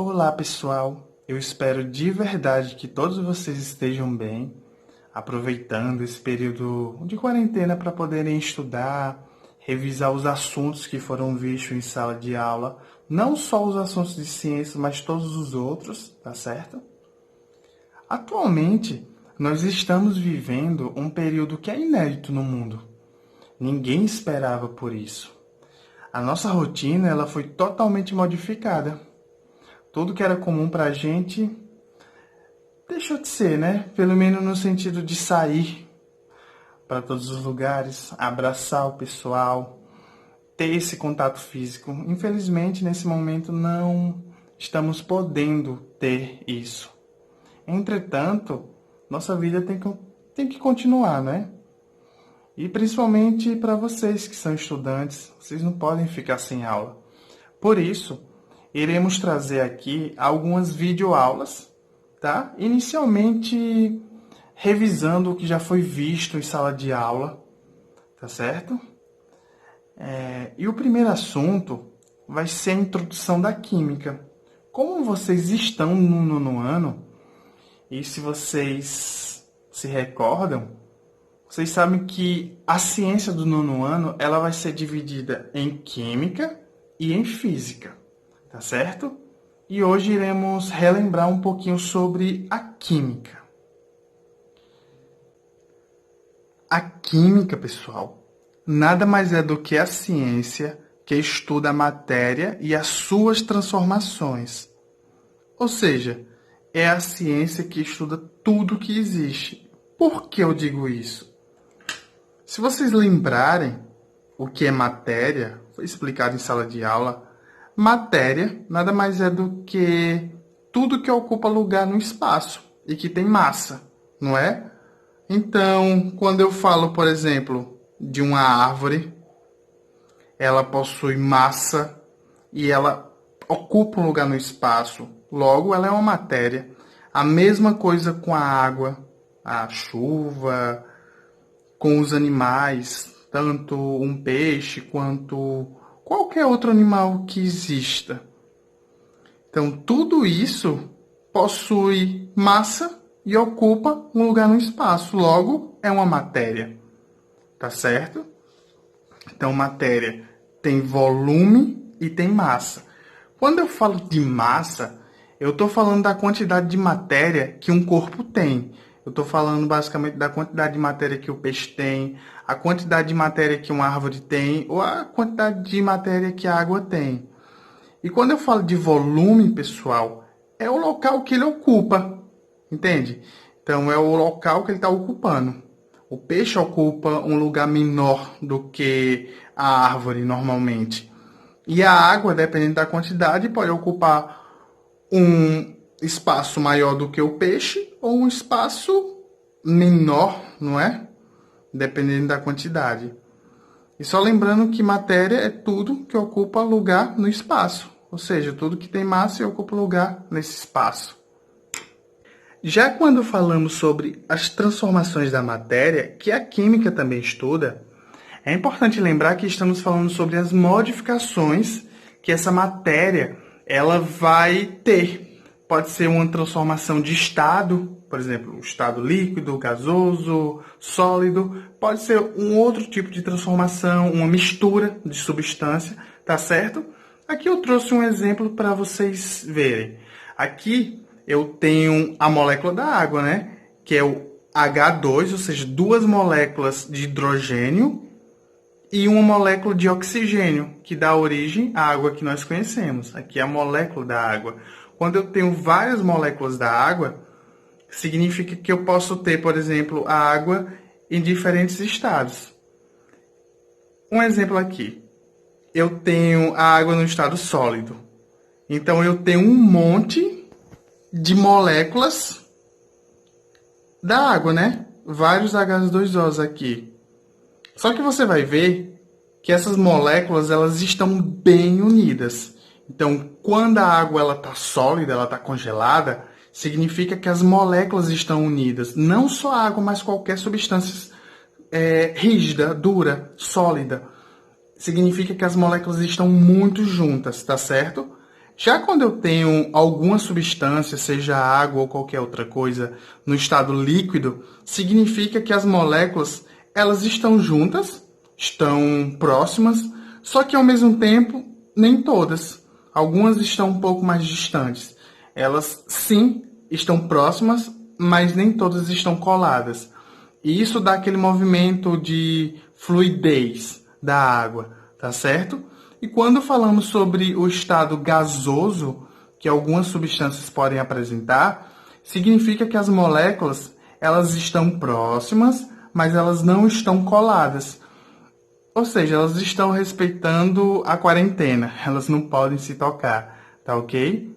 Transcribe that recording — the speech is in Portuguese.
Olá, pessoal! Eu espero de verdade que todos vocês estejam bem, aproveitando esse período de quarentena para poderem estudar, revisar os assuntos que foram vistos em sala de aula, não só os assuntos de ciências, mas todos os outros, tá certo? Atualmente, nós estamos vivendo um período que é inédito no mundo. Ninguém esperava por isso. A nossa rotina ela foi totalmente modificada. Tudo que era comum para a gente deixou de ser, né? Pelo menos no sentido de sair para todos os lugares, abraçar o pessoal, ter esse contato físico. Infelizmente, nesse momento, não estamos podendo ter isso. Entretanto, nossa vida tem que continuar, né? E principalmente para vocês que são estudantes, vocês não podem ficar sem aula. Por isso, iremos trazer aqui algumas videoaulas, tá? Inicialmente, revisando o que já foi visto em sala de aula, tá certo? E o primeiro assunto vai ser a introdução da química. Como vocês estão no nono ano, e se vocês se recordam, vocês sabem que a ciência do nono ano ela vai ser dividida em química e em física, tá certo? E hoje iremos relembrar um pouquinho sobre a química. A química, pessoal, nada mais é do que a ciência que estuda a matéria e as suas transformações. Ou seja, é a ciência que estuda tudo que existe. Por que eu digo isso? Se vocês lembrarem o que é matéria, foi explicado em sala de aula, matéria nada mais é do que tudo que ocupa lugar no espaço e que tem massa, não é? Então, quando eu falo, por exemplo, de uma árvore, ela possui massa e ela ocupa um lugar no espaço, logo ela é uma matéria. A mesma coisa com a água, a chuva, com os animais, tanto um peixe quanto qualquer outro animal que exista. Então, tudo isso possui massa e ocupa um lugar no espaço. Logo, é uma matéria. Tá certo? Então, matéria tem volume e tem massa. Quando eu falo de massa, eu estou falando da quantidade de matéria que um corpo tem. Eu estou falando basicamente da quantidade de matéria que o peixe tem, a quantidade de matéria que uma árvore tem, ou a quantidade de matéria que a água tem. E quando eu falo de volume, pessoal, é o local que ele ocupa, entende? Então, é o local que ele está ocupando. O peixe ocupa um lugar menor do que a árvore, normalmente. E a água, dependendo da quantidade, pode ocupar um espaço maior do que o peixe ou um espaço menor, não é? Dependendo da quantidade. E só lembrando que matéria é tudo que ocupa lugar no espaço. Ou seja, tudo que tem massa e ocupa lugar nesse espaço. Já quando falamos sobre as transformações da matéria, que a química também estuda, é importante lembrar que estamos falando sobre as modificações que essa matéria ela vai ter. Pode ser uma transformação de estado, por exemplo, um estado líquido, gasoso, sólido. Pode ser um outro tipo de transformação, uma mistura de substância, tá certo? Aqui eu trouxe um exemplo para vocês verem. Aqui eu tenho a molécula da água, né? Que é o H2, ou seja, duas moléculas de hidrogênio e uma molécula de oxigênio, que dá origem à água que nós conhecemos. Aqui é a molécula da água. Quando eu tenho várias moléculas da água, significa que eu posso ter, por exemplo, a água em diferentes estados. Um exemplo aqui. Eu tenho a água no estado sólido. Então, eu tenho um monte de moléculas da água, né? Vários H2Os aqui. Só que você vai ver que essas moléculas elas estão bem unidas. Então, quando a água ela está sólida, ela está congelada, significa que as moléculas estão unidas. Não só a água, mas qualquer substância rígida, dura, sólida. Significa que as moléculas estão muito juntas, tá certo? Já quando eu tenho alguma substância, seja água ou qualquer outra coisa, no estado líquido, significa que as moléculas elas estão juntas, estão próximas, só que ao mesmo tempo nem todas. Algumas estão um pouco mais distantes. Elas sim estão próximas, mas nem todas estão coladas. E isso dá aquele movimento de fluidez da água, tá certo? E quando falamos sobre o estado gasoso, que algumas substâncias podem apresentar, significa que as moléculas elas estão próximas, mas elas não estão coladas. Ou seja, elas estão respeitando a quarentena, elas não podem se tocar, tá ok?